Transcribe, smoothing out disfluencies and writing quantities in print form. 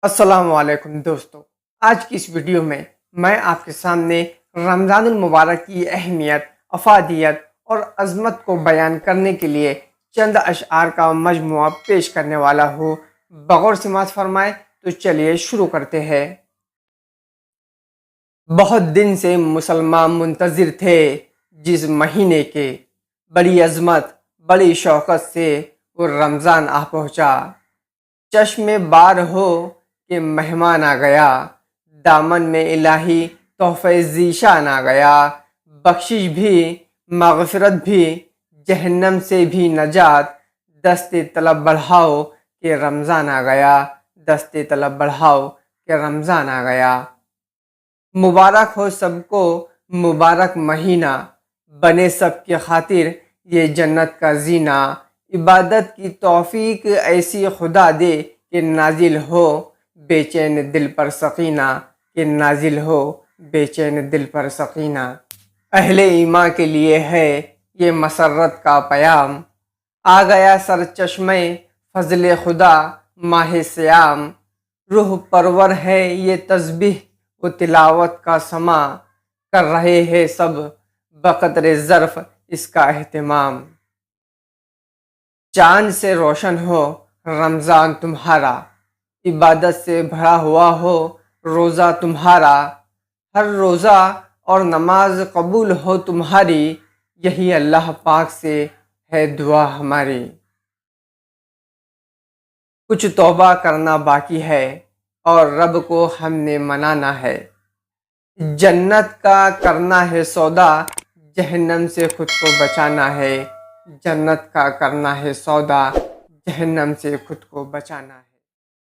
السلام علیکم دوستو، آج کی اس ویڈیو میں آپ کے سامنے رمضان المبارک کی اہمیت، افادیت اور عظمت کو بیان کرنے کے لیے چند اشعار کا مجموعہ پیش کرنے والا ہوں۔ بغور سماعت فرمائے تو چلیے شروع کرتے ہیں۔ بہت دن سے مسلمان منتظر تھے جس مہینے کے، بڑی عظمت بڑی شوقت سے وہ رمضان آ پہنچا۔ چشم بار ہو کہ مہمان آ گیا، دامن میں الہی تحفہ ذیشان آ گیا۔ بخشش بھی، مغفرت بھی، جہنم سے بھی نجات، دست طلب بڑھاؤ کہ رمضان آ گیا، دست طلب بڑھاؤ کہ رمضان آ گیا۔ مبارک ہو سب کو مبارک مہینہ، بنے سب کی خاطر یہ جنت کا زینہ۔ عبادت کی توفیق ایسی خدا دے کہ نازل ہو بے چین دل پر سکینہ، کہ نازل ہو بے چین دل پر سکینہ۔ اہل ایمان کے لیے ہے یہ مسرت کا پیام، آ گیا سر چشمے فضل خدا ماہ سیام۔ روح پرور ہے یہ تسبیح و تلاوت کا سما، کر رہے ہیں سب بقدر ظرف اس کا اہتمام۔ چاند سے روشن ہو رمضان تمہارا، عبادت سے بھرا ہوا ہو روزہ تمہارا۔ ہر روزہ اور نماز قبول ہو تمہاری، یہی اللہ پاک سے ہے دعا ہماری۔ کچھ توبہ کرنا باقی ہے اور رب کو ہم نے منانا ہے۔ جنت کا کرنا ہے سودا، جہنم سے خود کو بچانا ہے۔ جنت کا کرنا ہے سودا، جہنم سے خود کو بچانا ہے۔